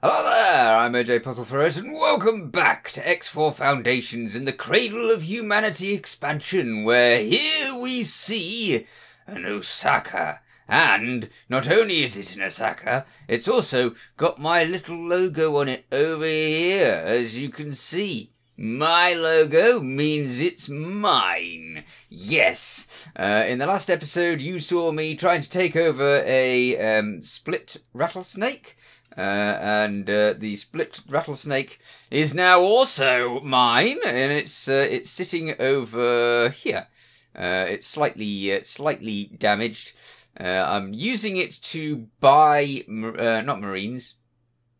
Hello there, I'm AJ Puzzleferret, and welcome back to X4 Foundations in the Cradle of Humanity expansion, where here we see an Osaka. And not only is it an Osaka, it's also got my little logo on it over here, as you can see. My logo means it's mine. Yes. In the last episode, you saw me trying to take over a split rattlesnake. And the split rattlesnake is now also mine, and it's sitting over here. It's slightly damaged. I'm using it to buy not marines,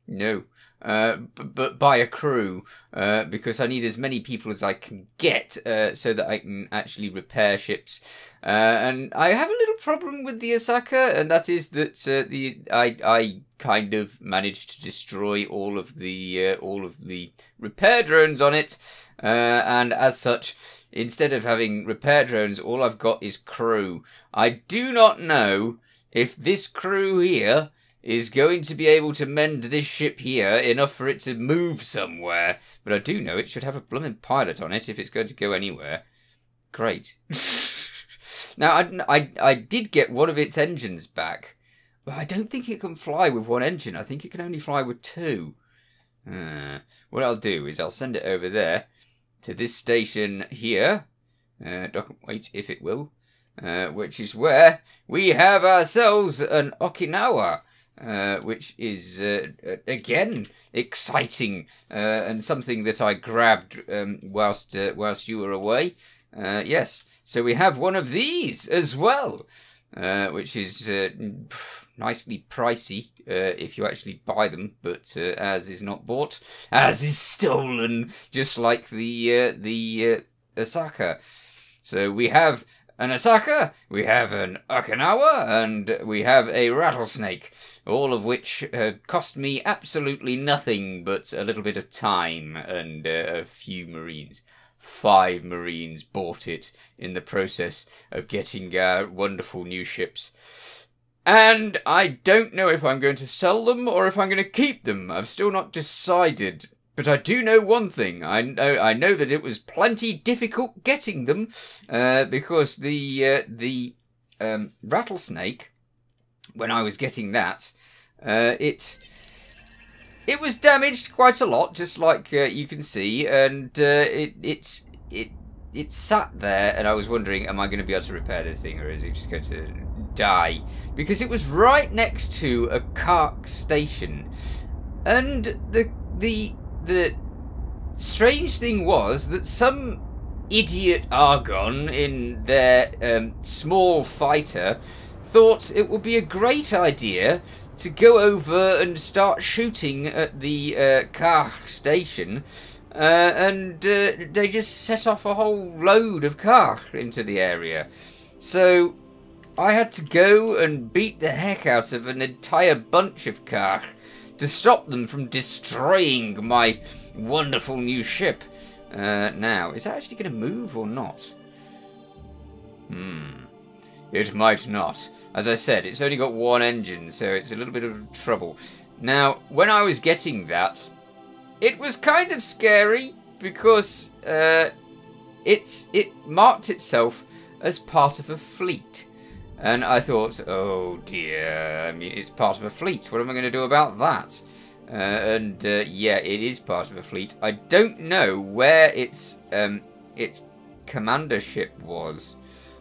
no, but buy a crew because I need as many people as I can get so that I can actually repair ships. And I have a little problem with the Osaka, and that is that I kind of managed to destroy all of the repair drones on it, and as such, instead of having repair drones, all I've got is crew. I do not know if this crew here is going to be able to mend this ship here enough for it to move somewhere, but I do know it should have a blooming pilot on it if it's going to go anywhere. Great. Now, I did get one of its engines back, but I don't think it can fly with one engine. I think it can only fly with two. What I'll do is I'll send it over there to this station here. Wait, if it will. Which is where we have ourselves an Okinawa. Which is, again, exciting, and something that I grabbed whilst you were away. Yes, so we have one of these as well, which is nicely pricey if you actually buy them, but as is not bought, as is stolen, just like the Osaka. So we have an Osaka, we have an Okinawa, and we have a rattlesnake, all of which cost me absolutely nothing but a little bit of time and a few marines. 5 marines bought it in the process of getting wonderful new ships. And I don't know if I'm going to sell them or if I'm going to keep them. I've still not decided. But I do know one thing. I know that it was plenty difficult getting them because the rattlesnake, when I was getting that, it was damaged quite a lot, just like you can see, and it sat there, and I was wondering, am I going to be able to repair this thing, or is it just going to die? Because it was right next to a Kark station, and the strange thing was that some idiot Argon in their small fighter thought it would be a great idea to go over and start shooting at the Kark station, and they just set off a whole load of Kark into the area. So I had to go and beat the heck out of an entire bunch of Kark to stop them from destroying my wonderful new ship. Now, is that actually going to move or not? It might not. As I said, it's only got one engine, so it's a little bit of trouble. Now, when I was getting that, it was kind of scary because it marked itself as part of a fleet. And I thought, oh dear, I mean, it's part of a fleet. What am I going to do about that? Yeah, it is part of a fleet. I don't know where its commander ship was.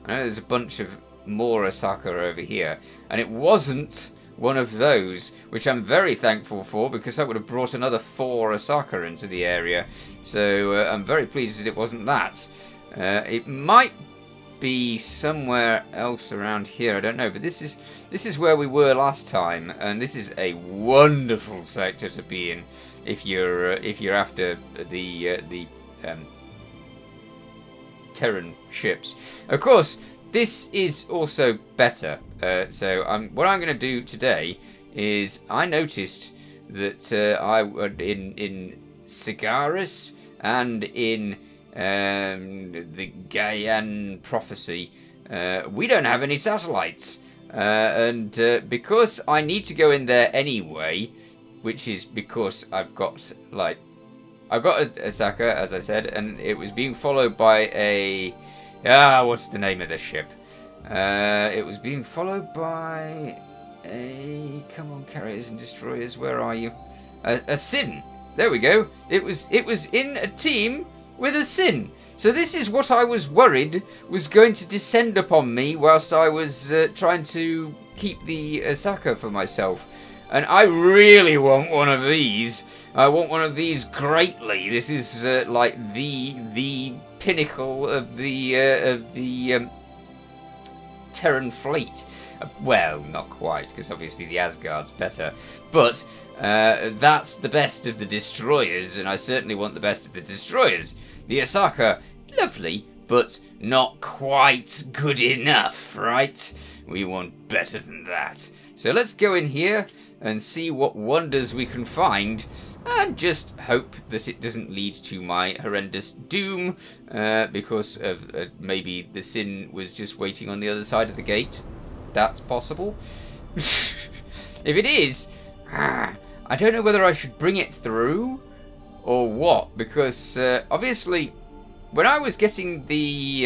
I know there's a bunch of more Osaka over here, and it wasn't one of those, which I'm very thankful for, because that would have brought another 4 Osaka into the area. So I'm very pleased that it wasn't that. It might be somewhere else around here, I don't know, but this is where we were last time, and this is a wonderful sector to be in if you're after the Terran ships. Of course, this is also better. So what I'm going to do today is I noticed that in Cigaris and in the Gaian Prophecy, we don't have any satellites. And because I need to go in there anyway, which is because I've got a Saka, as I said, and it was being followed by a what's the name of the ship? It was being followed by a, come on, carriers and destroyers, where are you? A Sin. There we go. It was in a team with a Sin. So this is what I was worried was going to descend upon me whilst I was trying to keep the Asaka for myself. And I really want one of these. I want one of these greatly. This is like the pinnacle of the Terran fleet. Well, not quite, because obviously the Asgard's better. But that's the best of the destroyers, and I certainly want the best of the destroyers. The Asaka, lovely, but not quite good enough, right? We want better than that. So let's go in here and see what wonders we can find, and just hope that it doesn't lead to my horrendous doom, because of maybe the Sin was just waiting on the other side of the gate. That's possible. If it is, I don't know whether I should bring it through or what, because obviously when I was getting the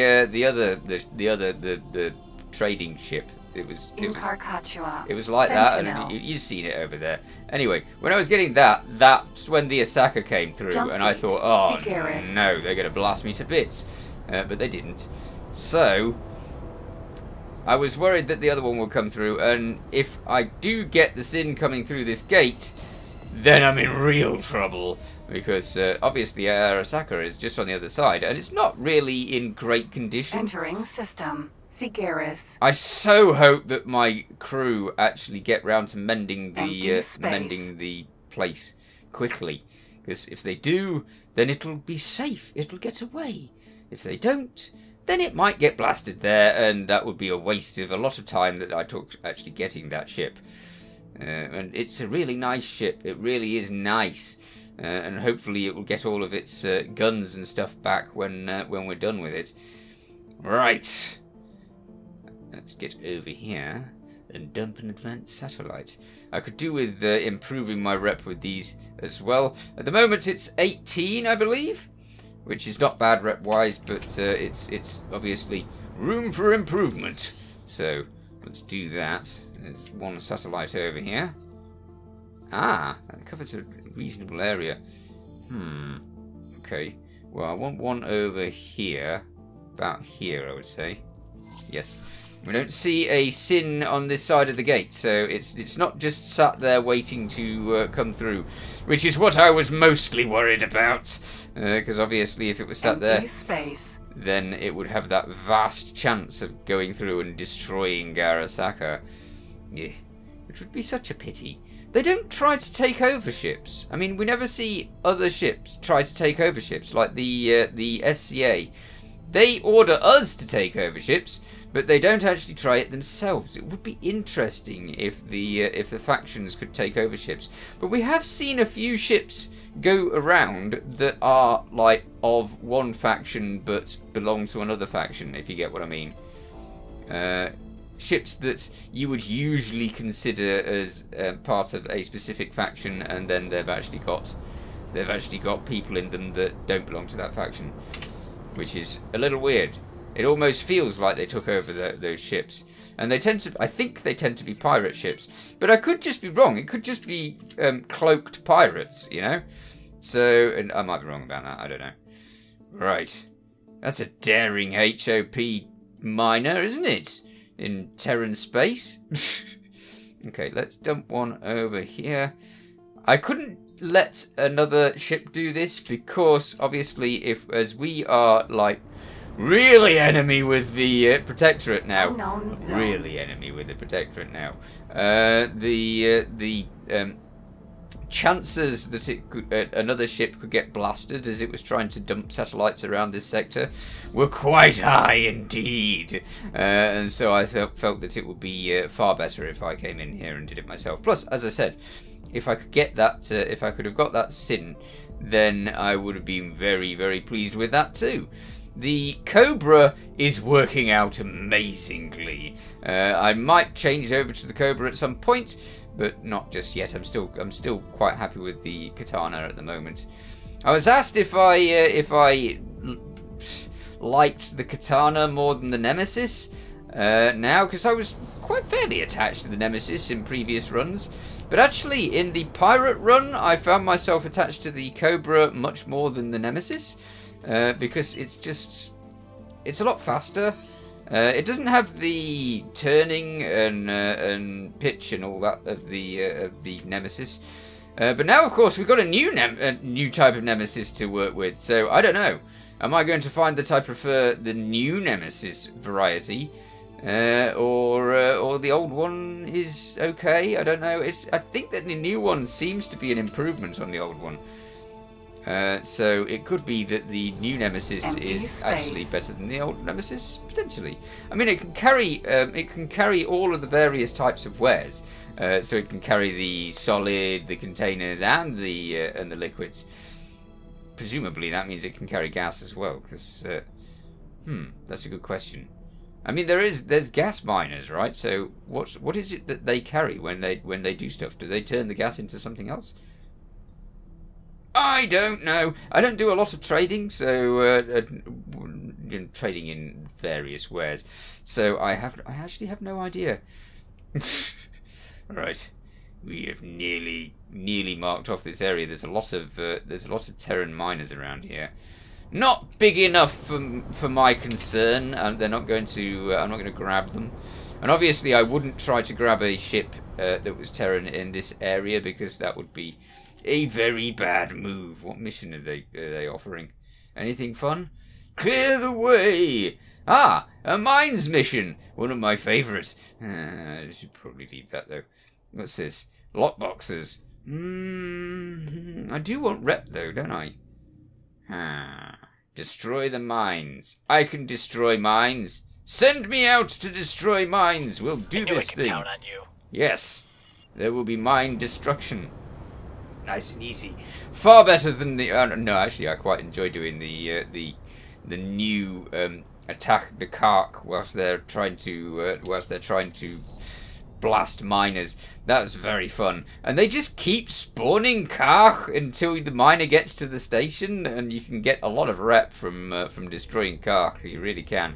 trading ship, it was like that, and you've seen it over there. Anyway, when I was getting that, that's when the Asaka came through, and I thought, oh no, they're going to blast me to bits, but they didn't. So I was worried that the other one would come through, and if I do get the Sin coming through this gate, then I'm in real trouble, because obviously Arasaka is just on the other side, and it's not really in great condition. Entering system. Sigeris. I so hope that my crew actually get round to mending the place quickly, because if they do, then it'll be safe. It'll get away. If they don't, then it might get blasted there, and that would be a waste of a lot of time that I took actually getting that ship. And it's a really nice ship. It really is nice, and hopefully it will get all of its guns and stuff back when we're done with it. Right. Let's get over here and dump an advanced satellite. I could do with improving my rep with these as well. At the moment it's 18, I believe, which is not bad rep-wise, but it's obviously room for improvement. So let's do that. There's one satellite over here. Ah, that covers a reasonable area. Okay. Well, I want one over here. About here, I would say. Yes. We don't see a Sin on this side of the gate, so it's not just sat there waiting to come through, which is what I was mostly worried about, because obviously if it was sat there, then it would have that vast chance of going through and destroying Arasaka. Yeah, which would be such a pity. They don't try to take over ships. I mean, we never see other ships try to take over ships, like the SCA. They order us to take over ships, but they don't actually try it themselves. It would be interesting if the factions could take over ships. But we have seen a few ships go around that are like of one faction but belong to another faction, if you get what I mean. Ships that you would usually consider as part of a specific faction, and then they've actually got people in them that don't belong to that faction, which is a little weird. It almost feels like they took over those ships, and they tend to. I think they tend to be pirate ships, but I could just be wrong. It could just be cloaked pirates, you know. So, and I might be wrong about that. I don't know. Right, that's a daring HOP miner, isn't it? In Terran space. Okay, let's dump one over here. I couldn't let another ship do this because obviously, as we are like really enemy with the Protectorate now, really enemy with the Protectorate now, the chances that it could, another ship could get blasted as it was trying to dump satellites around this sector were quite high indeed, and so I felt that it would be far better if I came in here and did it myself. Plus, as I said, if I could get that, if I could have got that Sin, then I would have been very, very pleased with that too. The Cobra is working out amazingly. I might change over to the Cobra at some point, but not just yet. I'm still quite happy with the Katana at the moment. I was asked if I liked the Katana more than the Nemesis now, because I was quite fairly attached to the Nemesis in previous runs. But actually, in the Pirate run, I found myself attached to the Cobra much more than the Nemesis, because it's a lot faster. It doesn't have the turning and pitch and all that of the Nemesis. But now, of course, we've got a new type of Nemesis to work with. So I don't know. Am I going to find that I prefer the new Nemesis variety, or the old one is okay? I don't know. I think that the new one seems to be an improvement on the old one. So it could be that the new Nemesis is actually better than the old Nemesis, potentially. I mean, it can carry all of the various types of wares. So it can carry the solid, the containers, and the liquids. Presumably that means it can carry gas as well, because that's a good question. I mean, there's gas miners, right? So what is it that they carry when they do stuff? Do they turn the gas into something else? I don't know. I don't do a lot of trading, so trading in various wares. So I actually have no idea. Right, we have nearly marked off this area. There's a lot of Terran miners around here. Not big enough for my concern, and they're not going to. I'm not going to grab them. And obviously, I wouldn't try to grab a ship that was Terran in this area, because that would be a very bad move. What mission are they offering? Anything fun? Clear the way! Ah, a mines mission! One of my favourites. I should probably leave that, though. What's this? Lockboxes. I do want rep, though, don't I? Destroy the mines. I can destroy mines. Send me out to destroy mines. We'll do this thing. Count on you. Yes. There will be mine destruction. Nice and easy. Far better than the... no, actually, I quite enjoy doing the new attack the Kark whilst they're trying to blast miners. That was very fun. And they just keep spawning Kark until the miner gets to the station, and you can get a lot of rep from destroying Kark. You really can.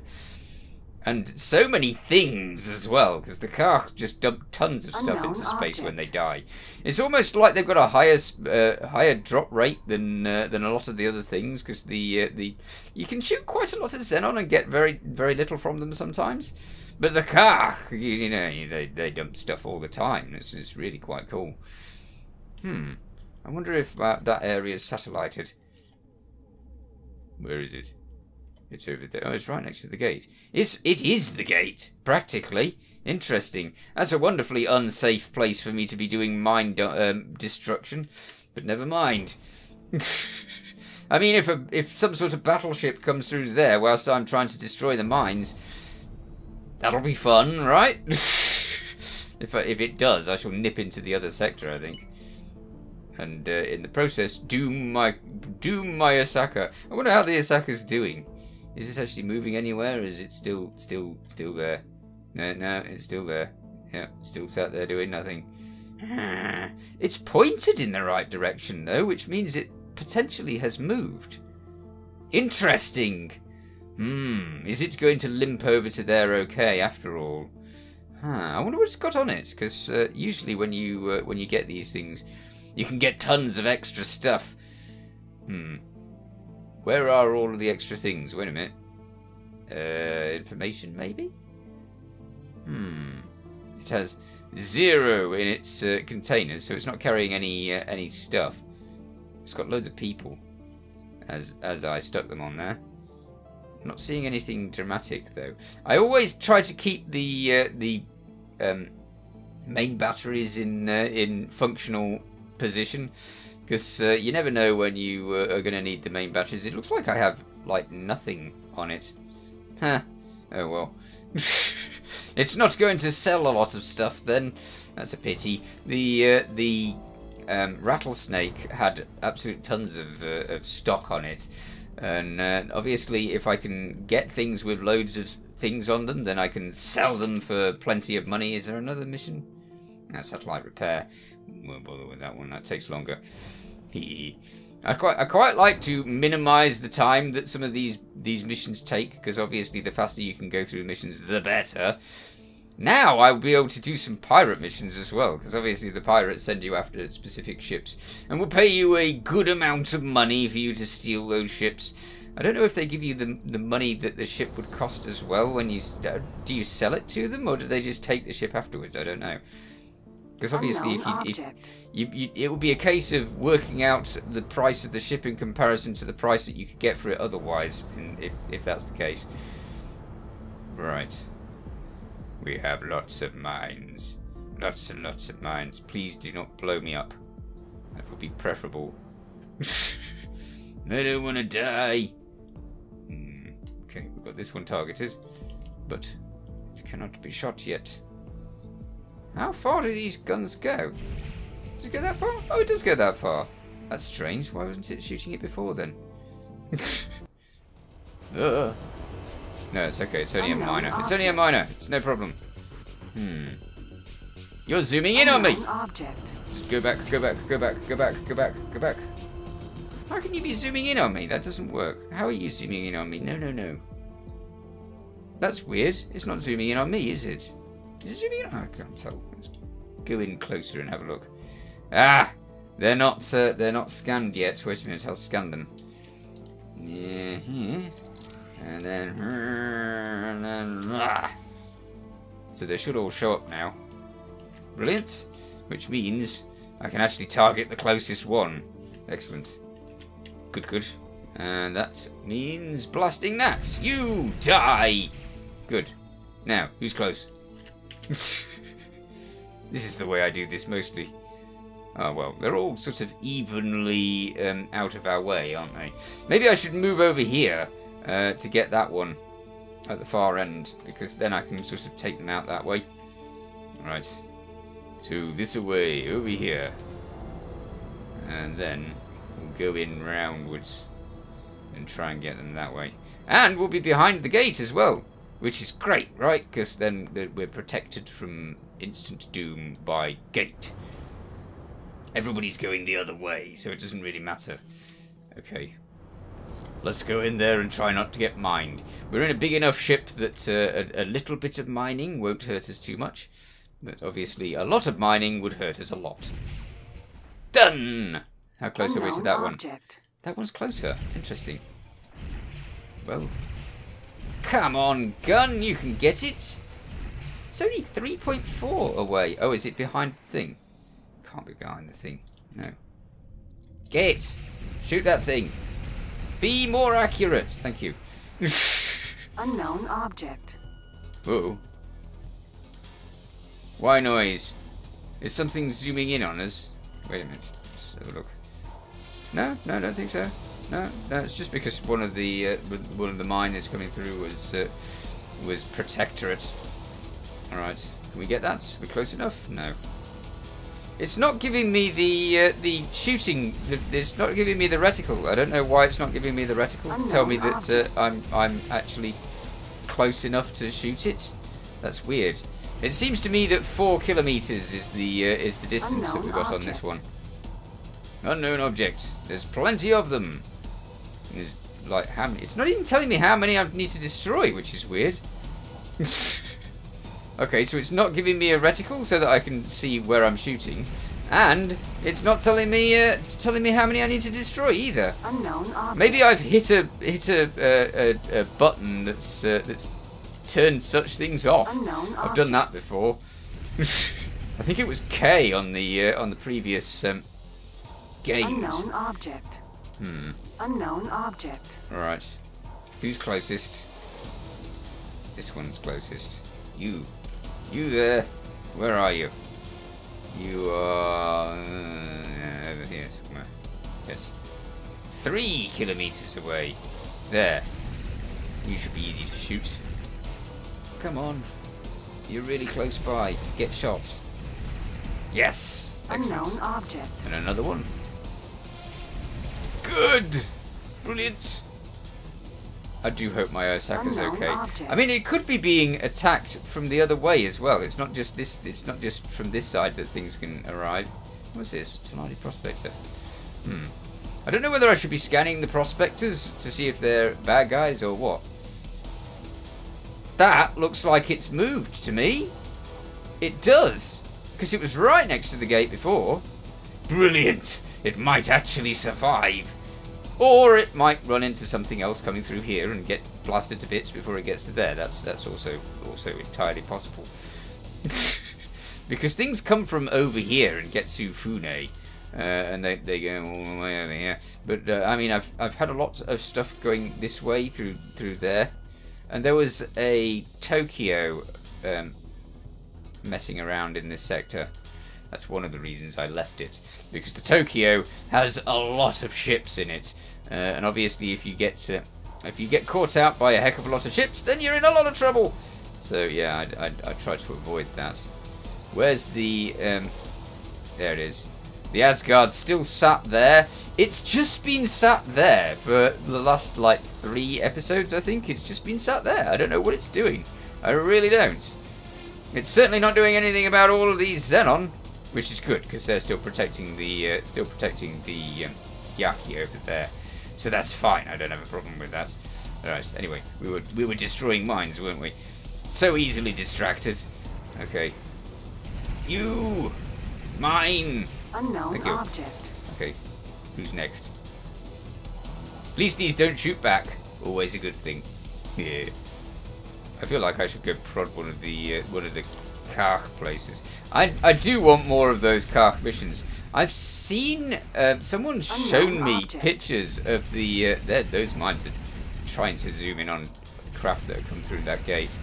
And so many things as well, because the Kark just dump tons of stuff into space when they die. It's almost like they've got a higher drop rate than a lot of the other things, because you can shoot quite a lot of Xenon and get very little from them sometimes. But the Kark, you know, they dump stuff all the time. It's really quite cool. I wonder if that area is satellited. Where is it? It's over there. Oh, it's right next to the gate. It is the gate, practically. Interesting. That's a wonderfully unsafe place for me to be doing mine destruction. But never mind. I mean, if some sort of battleship comes through there whilst I'm trying to destroy the mines, that'll be fun, right? If it does, I shall nip into the other sector, I think. And in the process, doom my Osaka. I wonder how the Osaka's doing. Is it actually moving anywhere, or is it still there? No, it's still there. Yeah, still sat there doing nothing. It's pointed in the right direction, though, which means it potentially has moved. Interesting. Is it going to limp over to there okay, after all? I wonder what it's got on it, because usually when you get these things, you can get tons of extra stuff. Where are all of the extra things? Wait a minute. Information, maybe? It has 0 in its containers, so it's not carrying any stuff. It's got loads of people, as I stuck them on there. Not seeing anything dramatic, though. I always try to keep the main batteries in functional position, because you never know when you are going to need the main batteries. It looks like I have, like, nothing on it. Oh well. It's not going to sell a lot of stuff, then. That's a pity. The rattlesnake had absolute tons of stock on it. And obviously, if I can get things with loads of things on them, then I can sell them for plenty of money. Is there another mission? Satellite repair. Won't bother with that one. That takes longer. I quite like to minimize the time that some of these missions take, because obviously the faster you can go through missions, the better. Now I'll be able to do some pirate missions as well, because obviously the pirates send you after specific ships and will pay you a good amount of money for you to steal those ships. I don't know if they give you the money that the ship would cost as well when you... do you sell it to them, or do they just take the ship afterwards? I don't know. Because obviously it would be a case of working out the price of the ship in comparison to the price that you could get for it otherwise, if that's the case. Right. We have lots of mines. Lots and lots of mines. Please do not blow me up. That would be preferable. I don't want to die. Okay, we've got this one targeted, but it cannot be shot yet. How far do these guns go? Does it go that far? Oh, it does go that far. That's strange. Why wasn't it shooting it before then? No, it's okay. It's only a minor. It's only a minor. It's no problem. You're zooming in on me. Just go back, go back, go back, go back, go back, go back. How can you be zooming in on me? That doesn't work. How are you zooming in on me? No, no, no. That's weird. It's not zooming in on me, is it? Is it zooming in? Oh, I can't tell. Let's go in closer and have a look. Ah! They're not scanned yet. Wait a minute, I'll scan them. Yeah, here. And then... So they should all show up now. Brilliant. Which means I can actually target the closest one. Excellent. Good, good. And that means blasting gnats. You die! Good. Now, who's close? This is the way I do this mostly. Oh, well, they're all sort of evenly out of our way, aren't they? Maybe I should move over here to get that one at the far end, because then I can sort of take them out that way. Alright. So this away, over here. And then we'll go in roundwards and try and get them that way. And we'll be behind the gate as well, which is great, right? Because then we're protected from instant doom by gate. Everybody's going the other way, so it doesn't really matter. Okay. Let's go in there and try not to get mined. We're in a big enough ship that a little bit of mining won't hurt us too much. But obviously a lot of mining would hurt us a lot. Done! How close are we to that one? That one's closer. Interesting. Well, come on, gun, you can get it. It's only 3.4 away. Oh, is it behind the thing? Can't be behind the thing. No. Get it. Shoot that thing. Be more accurate. Thank you. Unknown object. Whoa. Why noise? Is something zooming in on us? Wait a minute. Let's have a look. No, no, I don't think so. No, no, it's just because one of the miners coming through was protectorate. All right, can we get that? Are we close enough? No. It's not giving me the shooting. It's not giving me the reticle. I don't know why it's not giving me the reticle to tell me that I'm actually close enough to shoot it. That's weird. It seems to me that 4 kilometers is the distance that we got on this one. Unknown object. There's plenty of them. There's like how many? It's not even telling me how many I need to destroy, which is weird. Okay, so it's not giving me a reticle so that I can see where I'm shooting, and it's not telling me how many I need to destroy either. Unknown object. Maybe I've hit a button that's turned such things off. Unknown I've done that before. I think it was K on the previous games. Unknown object. Unknown object. All right, who's closest? This one's closest. You there? Where are you? You are over here somewhere. Yes. 3 kilometers away. There. You should be easy to shoot. Come on. You're really close by. Get shot. Yes. Excellent. Unknown object. And another one. Good. Brilliant. I do hope my Osaka's Unknown okay. object. I mean, it could be being attacked from the other way as well. It's not just this. It's not just from this side that things can arrive. What's this? Talani Prospector. I don't know whether I should be scanning the prospectors to see if they're bad guys or what. That looks like it's moved to me. It does, because it was right next to the gate before. Brilliant. It might actually survive. Or it might run into something else coming through here and get blasted to bits before it gets to there. That's also entirely possible. Because things come from over here in Getsu Fune, and they go all the way over here. But I mean, I've had a lot of stuff going this way through there, and there was a Tokyo messing around in this sector. That's one of the reasons I left it, because the Tokyo has a lot of ships in it, and obviously if you get caught out by a heck of a lot of ships, then you're in a lot of trouble. So yeah, I try to avoid that. Where's the there it is. The Asgard's still sat there. It's just been sat there for the last like 3 episodes, I think. It's just been sat there. I don't know what it's doing. I really don't. It's certainly not doing anything about all of these Xenon. Which is good, because they're still protecting the Hyaki over there, so that's fine. I don't have a problem with that. All right. Anyway, we were destroying mines, weren't we? So easily distracted. Okay. You, mine. Unknown object. Okay. Who's next? At least these don't shoot back. Always a good thing. Yeah. I feel like I should go prod one of the Karch places. I do want more of those Karch missions. I've seen someone's shown me pictures of the those mines are trying to zoom in on craft that have come through that gate.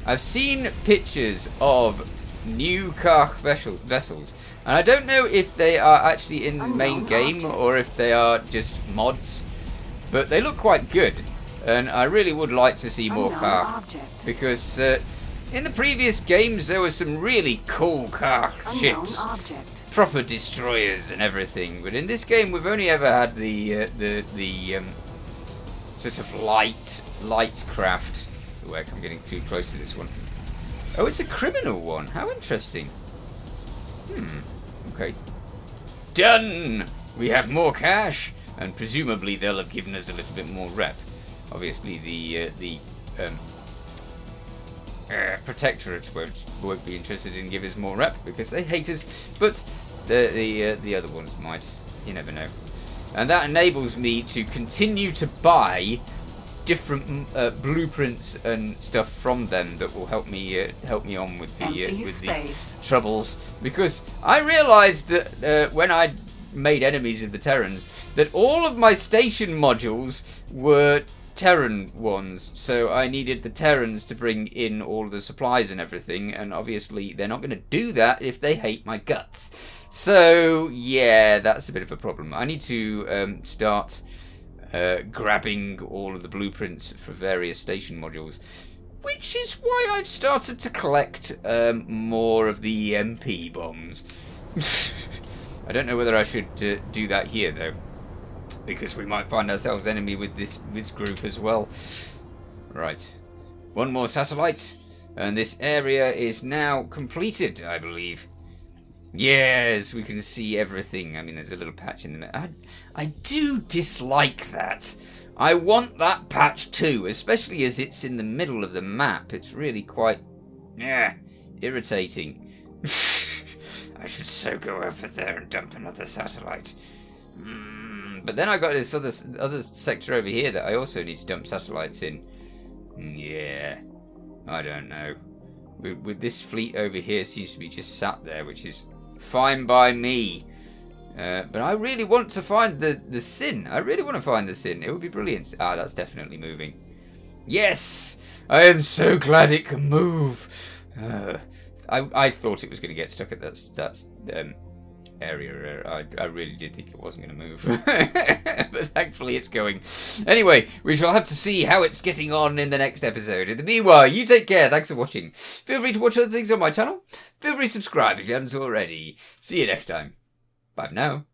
I've seen pictures of new Karch vessels, and I don't know if they are actually in the main game or if they are just mods, but they look quite good, and I really would like to see more Karch, because in the previous games there were some really cool Karch ships, proper destroyers and everything, but in this game we've only ever had the sort of light craft. Oh, heck, I'm getting too close to this one. Oh, it's a criminal one. How interesting. Okay. Done! We have more cash, and presumably they'll have given us a little bit more rep. Obviously the Protectorate won't be interested in giving us more rep because they hate us, but the other ones might. You never know. And that enables me to continue to buy different blueprints and stuff from them that will help me on with the troubles. Because I realised that when I made enemies of the Terrans, that all of my station modules were Terran ones, so I needed the Terrans to bring in all of the supplies and everything, and obviously they're not going to do that if they hate my guts. So yeah, that's a bit of a problem. I need to start grabbing all of the blueprints for various station modules, which is why I've started to collect more of the EMP bombs. I don't know whether I should do that here though, because we might find ourselves enemy with this group as well. Right, one more satellite, and this area is now completed, I believe. Yes, we can see everything. I mean, there's a little patch in the middle. I do dislike that. I want that patch too, especially as it's in the middle of the map. It's really quite, irritating. I should so go over there and dump another satellite. But then I got this other sector over here that I also need to dump satellites in. Yeah, I don't know. With this fleet over here seems to be just sat there, which is fine by me. But I really want to find the Sin. I really want to find the Sin. It would be brilliant. Ah, that's definitely moving. Yes! I am so glad it can move. I thought it was going to get stuck at that area. I really did think it wasn't going to move. But thankfully it's going. Anyway, we shall have to see how it's getting on in the next episode. In the meanwhile, you take care. Thanks for watching. Feel free to watch other things on my channel. Feel free to subscribe if you haven't already. See you next time. Bye for now.